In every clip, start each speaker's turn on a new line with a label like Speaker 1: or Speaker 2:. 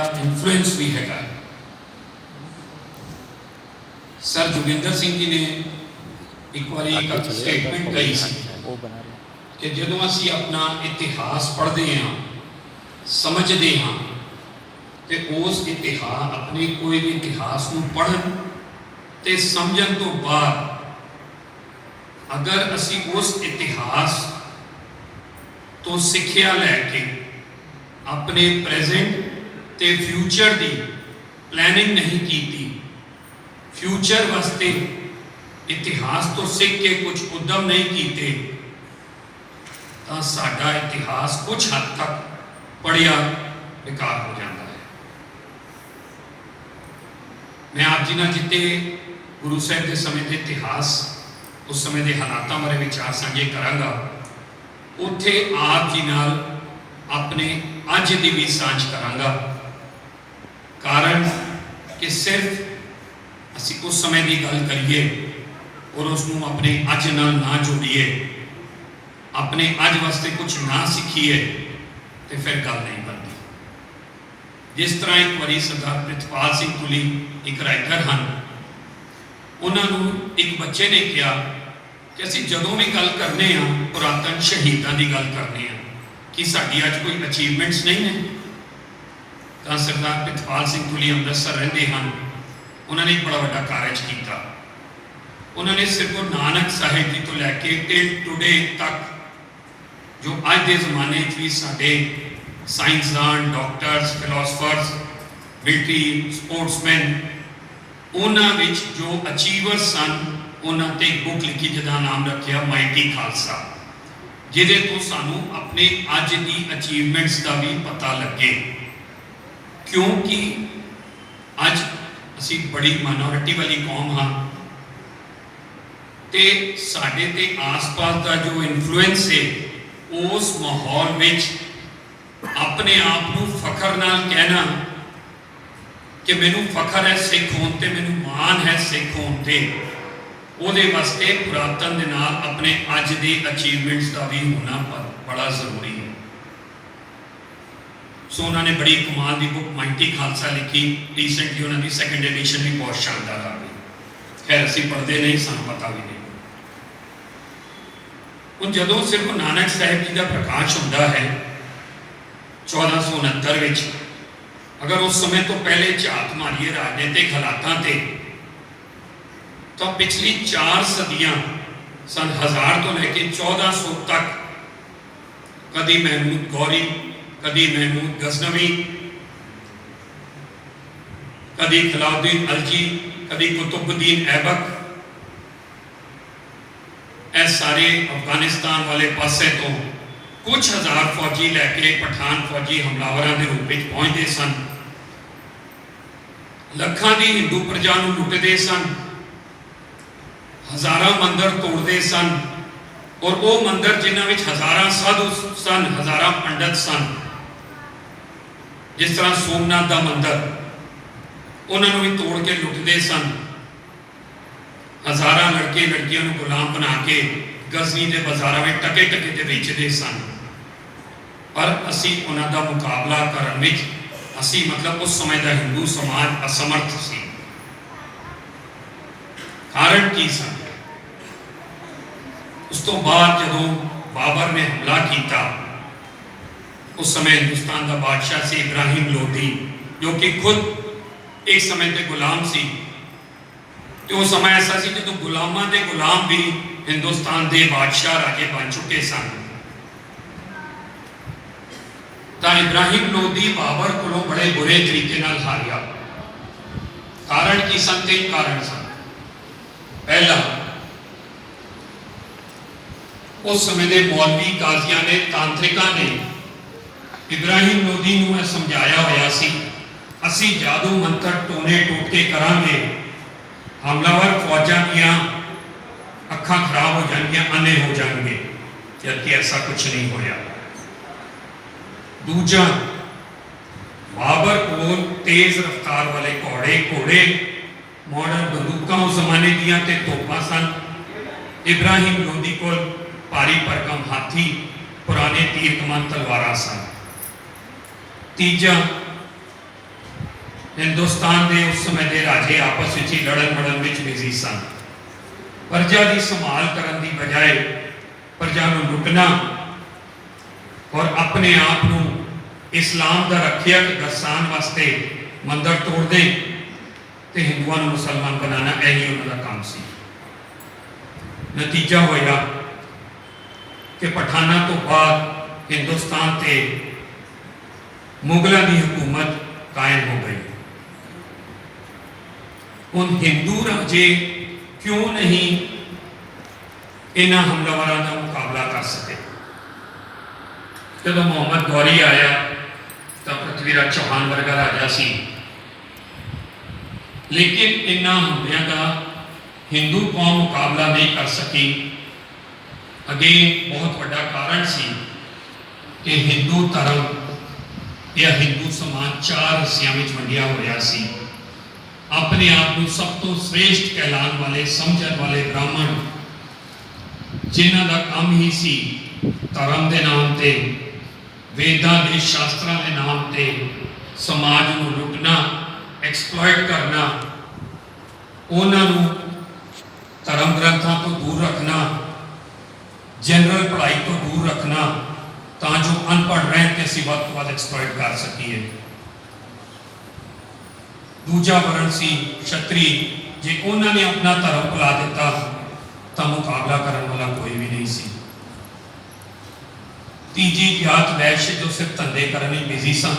Speaker 1: बड़ा इन्फ्लुएंस भी हैगा। सर जोगिंदर सिंह जी ने एक बार एक स्टेटमेंट कही सी कि जदों असी अपना इतिहास पढ़ते हैं समझते हाँ तो उस इतिहास अपने कोई भी इतिहास को पढ़न ते समझन तो बाद अगर असी उस इतिहास तो सिक्ख्या लैके अपने प्रेजेंट ते फ्यूचर की प्लैनिंग नहीं की, फ्यूचर वास्ते इतिहास तो सीख के कुछ उद्यम नहीं किए, तो साडा इतिहास कुछ हद तक पढ़िया बेकार हो जाता है। मैं आप जी ना जिते गुरु साहब के समय के इतिहास उस समय के हालातों बारे विचार साझे करांगा, उत्थे आप जी नाल अपने अज की भी सांझ करांगा। कारण कि सिर्फ असी उस समय की गल करिए और उसनों अपने अज नाल ना जोड़िए, अपने अज वास्ते कुछ ना सीखिए तो फिर गल नहीं बनती। जिस तरह एक बारी सरदार प्रितपाल सिंह तुली एक राइटर हैं, उन्होंने एक बच्चे ने कहा कि असी जदों भी गल करने पुरातन शहीदों की गल करने कि साड़ी अज कोई अचीवमेंट्स नहीं है। तो सरदार प्रितपाल सिंह तुली अमृतसर रहते हैं, उन्होंने एक बड़ा बड़ा कारज किया। उन्होंने सिर्फ गुरु नानक साहिब जी तो लैके टिल टुडे तक जो अज के जमाने भी साढ़े साइंसदान, डॉक्टर्स, फिलोसफर्स, मिलिटरी स्पोर्ट्समैन, उन्होंने जो अचीवर्स सन, उन्होंने एक बुक लिखी जिसका नाम रखा माइटी खालसा, जिहदे तो सानू अपने अज की अचीवमेंट्स का भी पता लगे। क्योंकि अज असी बड़ी माइनॉरिटी वाली कौम हाँ, तो साढ़े ते आस पास का जो इन्फ्लुएंस है उस माहौल में अपने आप को फखर नाल कहना कि मैनू फखर है सिख होने ते, मैनू मान है सिख होने ते, उहदे वास्ते पुरातन दे नाल अपने अज दे अचीवमेंट्स का भी होना बड़ा जरूरी है। सो उन्होंने बड़ी कमाल की बुक माइटी खालसा लिखी, रिसेंटली उन्होंने सैकेंड एडिशन भी बहुत शानदार आ गई। खैर असी पढ़ते नहीं, सानू पता भी नहीं। उन जदों सिर्फ नानक साहिब जी का प्रकाश होता है 1469 अगर उस समय तो पहले झात मारिए राजनीतिक हालातों से, तो पिछली 4 सदियां सन 1000 तो लेके 1400 तक कभी महमूद गौरी, कभी महमूद गजनवी, कभी खिलाउद्दीन अलजी, कभी कुतुबुद्दीन ऐबक, ए सारे अफगानिस्तान वाले पासे तो कुछ हज़ार फौजी लैके पठान फौजी हमलावरों के रूप में पहुंचते सन, लखां की हिंदू प्रजा नूं लुटते सन, हज़ारां मंदिर तोड़ते सन, और वो मंदिर जिन्हां विच हज़ारां साधु सन, हज़ारां पंडित सन, जिस तरह सोमनाथ का मंदिर, उन्होंने भी तोड़ के लुटते सन, हज़ारां लड़के लड़कियों को गुलाम बना के गजनी के बाजारों में टके टके ते बेचते सन। पर असी उन्हां दा मुकाबला करन विच असी मतलब उस समय का हिंदू समाज असमर्थ सी। कारण की सन? उस तो बाद जदों बाबर ने हमला किया, उस समय हिंदुस्तान का बादशाह से इब्राहिम लोधी, जो कि खुद एक समय के गुलाम सी। तो वो समय ऐसा सी जो गुलामां दे गुलाम भी हिंदुस्तान के बादशाह राजे बन चुके सन। तो इब्राहिम लोधी बाबर को बड़े बुरे तरीके नाल हारिया। कारण की सन? 3 कारण सन। पहला, उस समय के मौलवी काजियां ने, तांत्रिका ने इब्राहिम लोधी नूं समझाया होया सी, असी जादू मंत्र टोने टोटके करांगे, हमलावर फौजां दियां अखां खराब हो जाएंगियां, अन्ने हो जाएंगे, जबकि ऐसा कुछ नहीं होया। दूजा, बाबर को तेज रफ्तार वाले घोड़े मॉडर्न बंदूकां उस जमाने दियां ते तोपां सन। इब्राहिम लोधी को भारी भरकम हाथी, पुराने तीर कमान तलवारां सन। तीजा, हिंदुस्तान के उस समय के राजे आपस में ही लड़न मड़न में बिजी सन। प्रजा की संभाल करने की बजाय प्रजा को लुटना और अपने आप को इस्लाम का रखियक दर्शाने वास्ते मंदिर तोड़ दे तो हिंदुओं को मुसलमान बनाना यही उन्होंने काम सी। नतीजा होया कि पठाना तो बाद हिंदुस्तान से मुगलों की हुकूमत कायम हो गई। उन हिंदू राजे क्यों नहीं इन्हां हमलावरों का मुकाबला कर सके। जब मोहम्मद गौरी आया तो पृथ्वीराज चौहान वर्गा राजा सी, लेकिन इन्हां हमलों का हिंदू कौम मुकाबला नहीं कर सकी। अगेन बहुत बड़ा कारण सी कि हिंदू धर्म या हिंदू समाज चार हिस्सों में वंडिया होया सी। अपने आप को सब तो श्रेष्ठ कहलाने वाले समझण वाले ब्राह्मण जिन्हां दा काम ही सी धर्म के नाम से वेदां के शास्त्रां के नाम से समाज को लुटना एक्सप्लॉइट करना, उन्होंने धर्म ग्रंथों तो दूर रखना, जनरल पढ़ाई तो दूर रखना ताकि जो अनपढ़ रहन के असीं वध तो वध एक्सप्लॉइट कर सकीए। दूजा वर्ण सी क्षत्रिय, जे उन्होंने अपना धर्म भुला दिता तो मुकाबला करने वाला कोई भी नहीं सी। तीजी जात वैश्य जो सिर्फ धंधे करने बिजी सन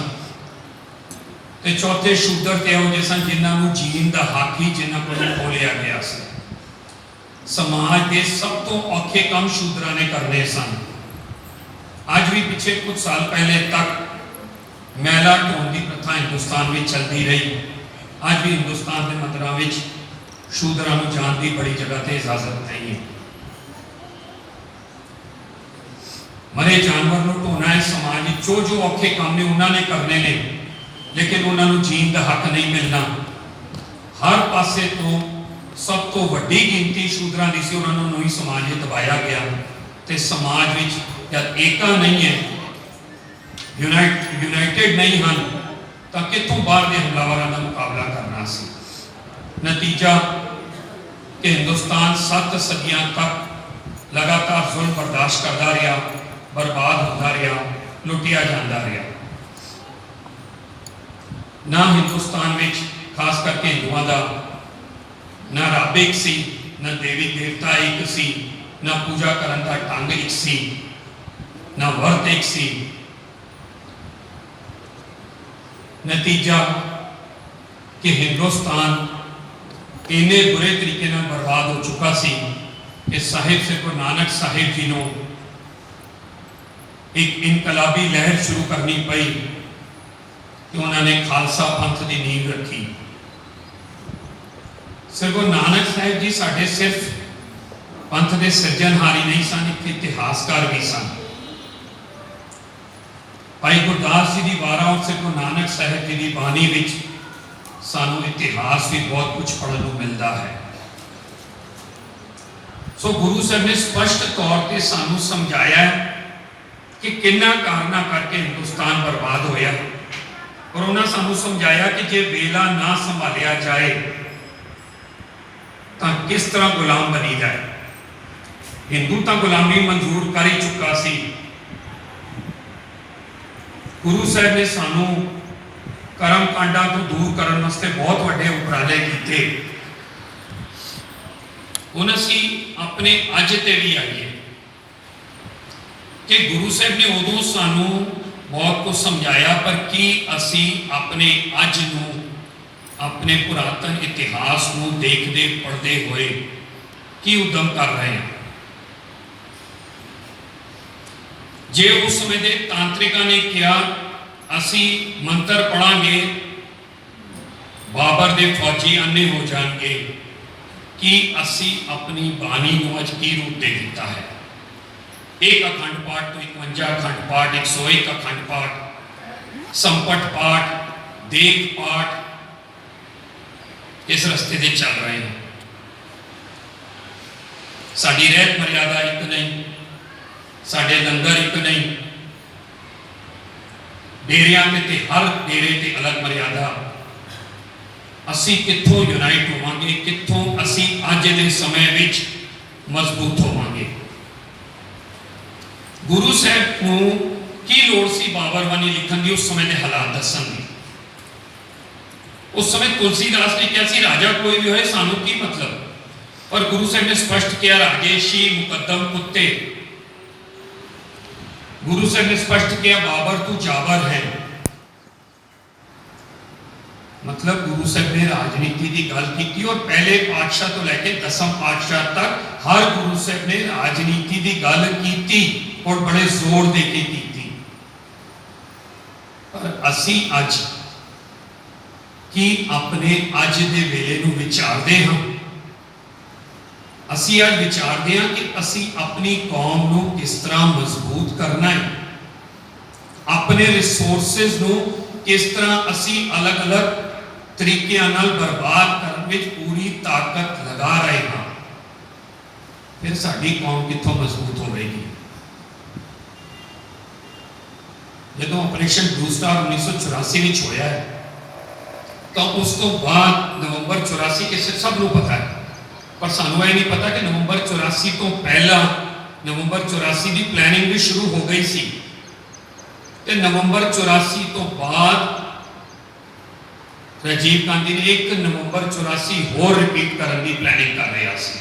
Speaker 1: ते चौथे शूद्र ते वो सन जिन्होंने जीन का हक ही जिन्हों को खोलिया गया सी। समाज के सब तो औखे काम शूद्रा ने करने सन। अज भी पिछले कुछ साल पहले तक मैला ढोने की प्रथा हिंदुस्तान में चलती रही। अज भी हिंदुस्तान के मंदिरों में शूद्रा को जाने की बड़ी जगह से इजाजत नहीं है। मरे जानवर को ढोना है समाज जो जो औखे काम ने उन्होंने करने ने, लेकिन उन्होंने जीन का हक नहीं मिलना। हर पासे तो सब तो वड्डी गिनती शूद्रा की सी, उन्होंने ही समाज में दबाया गया तो समाज में जब एकता नहीं है, यूनाइटेड नहीं हैं, तो कितों बाहर के हमलावरों का मुकाबला करना सी। नतीजा कि हिंदुस्तान 7 सदियां तक लगातार जुल्म बर्दाश्त करता रहा, बर्बाद होता रहा, लुटिया जाता रहा। ना हिंदुस्तान में खास करके हिंदुओं का ना रब एक सी, ना देवी देवता एक सी, ना पूजा करने का ढंग एक सी, ना वर्त एक सी। नतीजा कि हिंदुस्तान इन्ने बुरे तरीके नाल बर्बाद हो चुका सी कि साहिब से गुरु नानक साहिब जी ने एक इनकलाबी लहर शुरू करनी पई कि उन्होंने खालसा पंथ की नींव रखी। सर गुरु नानक साहिब जी साढ़े सिर्फ पंथ के सिरजनहारी नहीं सन, एक इतिहासकार भी सन। भाई गुरदास जी की वारा और सिर गुरु नानक साहिब जी की बाणी विच सानू इतिहास भी बहुत कुछ पढ़ने को मिलता है। सो गुरु साहब ने स्पष्ट तौर पर सानू समझाया कि किन्ना कारणा करके हिंदुस्तान बर्बाद होया, और उन्होंने सानू समझाया कि जे वेला ना संभालिया जाए तो किस तरह गुलाम बनी जाए। हिंदू तो गुलामी मंजूर कर ही चुका सी। गुरु साहब ने सानू कर्म कांडा को दूर करने वास्ते बहुत बड़े उपराले किए। हुण असीं अपने अज ते भी आइए कि गुरु साहब ने उदों सानू बहुत कुछ समझाया, पर कि असी अपने अज नूं अपने पुरातन इतिहास को देखते पढ़ते हुए की उद्यम कर रहे हैं। जे उस समय के तांत्रिका ने कहा असी मंत्र पढ़ांगे बाबर के फौजी अन्ने हो जाएंगे, कि असी अपनी बाणी को अज की रूप दे दिता है। एक अखंड पाठ तो 51 अखंड पाठ, 101 अखंड पाठ, संपट पाठ, देख पाठ, इस रस्ते से चल रहे हैं। साडी रहत मर्यादा एक नहीं, साडे लंगर एक नहीं, डेरिया में ते हर डेरे ते अलग मर्यादा, ਅਸੀਂ ਕਿੱਥੋਂ ਯੂਨਾਈਟ ਹੋਵਾਂਗੇ, ਕਿੱਥੋਂ ਅਸੀਂ ਅੱਜ ਦੇ ਸਮੇਂ ਵਿੱਚ ਮਜ਼ਬੂਤ ਹੋਵਾਂਗੇ। ਗੁਰੂ ਸਾਹਿਬ ਨੂੰ ਕੀ ਲੋੜ ਸੀ ਬਾਬਰਵਾਨੀ ਲਿਖਣ ਦੀ, ਉਸ ਸਮੇਂ ਦੇ ਹਾਲਾਤ ਦੱਸਣ ਦੀ। ਉਸ ਸਮੇਂ ਤੁਲਸੀਦਾਸ ਨੇ ਕਿਹਾ ਸੀ ਰਾਜਾ ਕੋਈ ਵੀ ਹੋਏ ਸਾਨੂੰ ਕੀ ਮਤਲਬ, ਪਰ ਗੁਰੂ ਸਾਹਿਬ ਨੇ ਸਪਸ਼ਟ ਕਿਹਾ ਰਾਜੇਸ਼ੀ ਮੁਕੱਦਮ ਕੁੱਤੇ। ਗੁਰੂ ਸਾਹਿਬ ਨੇ ਸਪਸ਼ਟ ਕਿਹਾ ਬਾਬਰ ਤੂੰ ਜਾਬਰ ਹੈ। मतलब गुरु साहब ने राजनीति की गल की और पहले पातशाह तो लैके 10वें पातशाह तक हर गुरु साहब ने राजनीति की गल की और बड़े जोर दे के की। पर असी अज की अपने अज दे वेले नूं विचारदे हां, असी अज विचारदे हां कि असी अपनी कौम नूं किस तरह मजबूत करना है, अपने रिसोर्सेज नूं किस तरह असी अलग अलग तरीकों नाल बर्बाद करने में पूरी ताकत लगा रहे हैं, फिर साडी कौम कित्थों मजबूत होगी। जदों ऑपरेशन ब्लू स्टार 1984 में होया है तो उस तो बाद नवंबर 84 के सब नूं पता है, पर सानू ये नहीं पता कि नवंबर 84 तो पहला नवंबर 84 की प्लैनिंग भी शुरू हो गई सी ते नवंबर 84 तो बाद राजीव गांधी ने 1 नवंबर 84 होर रिपीट करने की प्लैनिंग कर रहा सी,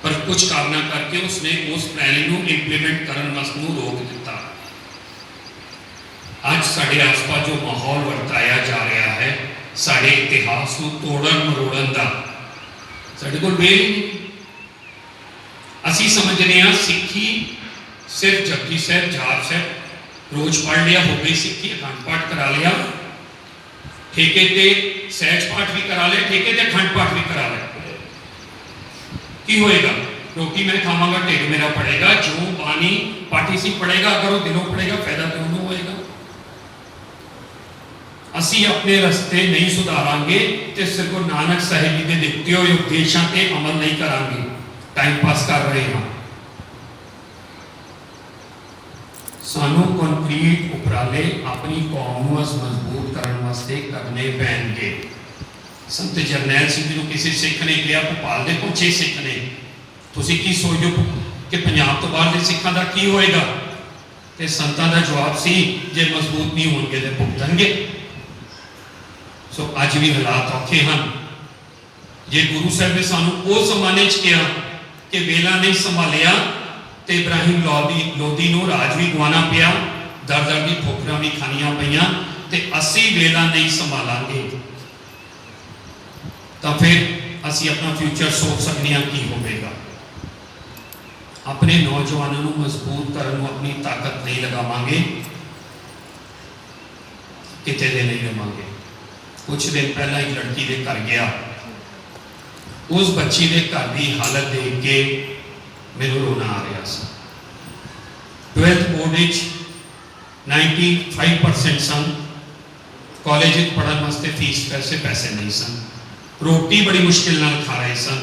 Speaker 1: पर कुछ कारणों करके उसने उस प्लैनिंग को इंप्लीमेंट करने वास्ते रोक दिता। आज साढ़े आसपास जो माहौल वर्ताया जा रहा है साढ़े इतिहास को तोड़न मरोड़न का साढ़े कोल वेल ही नहीं। असी समझने हैं सिक्खी सिर्फ जपजी साहब जाप साहब रोज पढ़ लिया हो गई सिक्खी, अखंड पाठ करा लिया, ठेके ते सहज पाठ भी करा लिया, ठेके ते अखंड पाठ भी करा लिया, की होएगा? रोटी मैं खावांगा ढिड मेरा पड़ेगा, जो बानी पाठी सी पड़ेगा, अगर वो दिलों पड़ेगा फायदा तो उन्होंने होएगा। असी अपने रस्ते नहीं सुधारांगे तो सिर गुरु नानक साहिब जी के दिते हुए उपदेशों ते अमल नहीं करांगे, टाइम पास कर रहे हैं। सानू कंक्रीट उपराले अपनी कौम को मजबूत करने वास्ते करने पैणगे। संत जरनैल सिंह जी को किसी सिख ने कहा भोपाल के कुछ सिख ने, तुसीं की सोचो कि पंजाब तो बाहर के सिखां दा की होएगा? ते संतां दा जवाब सी जे मजबूत नहीं होणगे ते भुगतणगे। सो अज भी हालात औखे हैं। जे गुरु साहब ने सानू उस जमाने च कहा कि वेला नहीं संभालिया तो इब्राहिम लोधी नूं राज भी गवाना पिया, दर दर की ठोकरां भी खानियां पईयां, ते असी वेला नहीं संभालांगे तो फिर असी अपना फ्यूचर सोच सकते हैं की होगा। अपने नौजवानों को मजबूत करने अपनी ताकत नहीं लगावांगे, किते दे नहीं रवांगे। कुछ दिन पहला एक लड़की के घर गया, उस बच्ची के घर की हालत देख के मेरे रोना आ रहा था। 12th बोर्ड 95% सन, कॉलेज पढ़ने वास्ते फीस पैसे नहीं सन, रोटी बड़ी मुश्किल नाल खा रहे सन।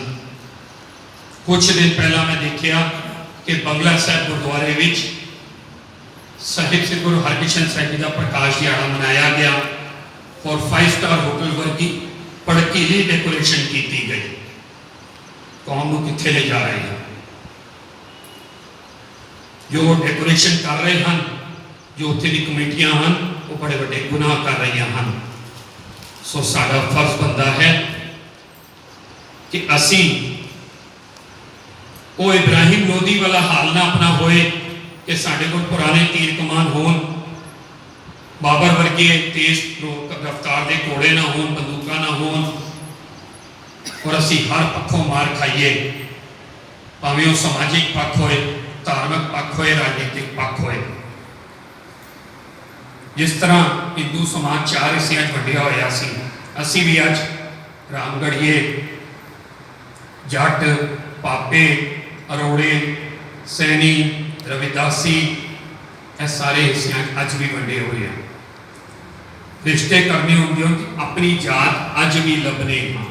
Speaker 1: कुछ दिन पहला मैं देखा कि बंगला साहब गुरुद्वारे विच साहिब श्री गुरु हरकृष्ण साहिब जी का प्रकाश दिहाड़ा मनाया गया और 5 स्टार होटल वर्गी भड़कीली डेकोरेशन की गई। कौम को कित्थे ले जा रहे हैं? जो डेकोरेशन कर रहे हैं, जो उत्थे दी कमेटियां हैं, वो बड़े बड़े गुनाह कर रही हैं। सो साडा फर्ज बनता है कि असी वो इब्राहिम लोधी वाला हाल ना अपना होए कि साडे कोल पुराने तीर कमान होन, बाबर वर्गे तेज रफ्तार के घोड़े ना होन, बंदूक ना होन, और असी हर पक्षों मार खाइए, भावें वो समाजिक पक्ष होए, धार्मिक पक्ष होए, राजनीतिक पक्ष होए। जिस तरह हिंदू समाज 4 हिस्सों में वंडिया होया सी, असी भी अज रामगढ़िए, जट, पापे, अरोड़े, सैनी, रविदासी, यह सारे हिस्से अज भी वंडे हुए हैं। रिश्ते करने होंगे अपनी जात अज भी लभने हाँ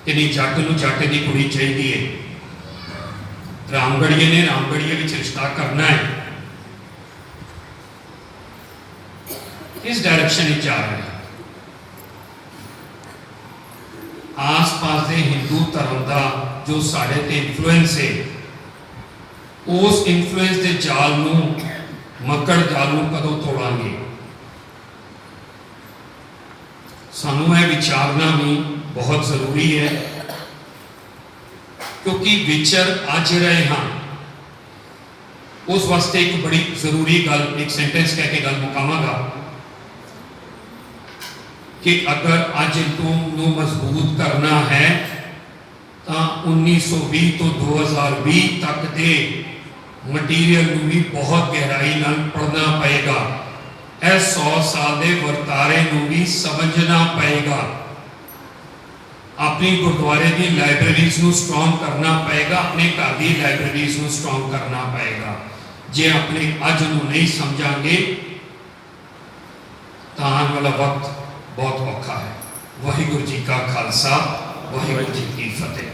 Speaker 1: कि नहीं, जट नूं जट की कुड़ी चाहिए, रामगढ़िए ने रामगढ़िए विच रिश्ता करना है। इस डायरेक्शन में जा रहा है। आस पास के हिंदू धर्म का जो साढ़े ते इन्फ्लुएंस है, उस इन्फ्लुएंस के जाल नूं, मकड़ जाल नूं कदों तोड़ांगे। सानू यह विचारना भी बहुत जरूरी है, क्योंकि विचर अज रहे हाँ उस वास्ते एक बड़ी जरूरी गल, एक सेंटेंस कह के गल मुकावांगा कि अगर अज तुम मजबूत करना है तो 1920 तो 2020 तक के मटीरियल भी बहुत गहराई नाल पढ़ना पएगा। 100 साल के वर्तारे भी समझना पएगा। अपनी गुरुद्वारे की लाइब्रेरीज को स्ट्रॉन्ग करना पएगा, अपने घर की लाइब्रेरीज को स्ट्रॉन्ग करना पएगा। जे अपने अज नूं नहीं समझांगे तो आने वाला वक्त बहुत औखा है। वाहिगुरू जी का खालसा, वाहिगुरू जी की फतेह।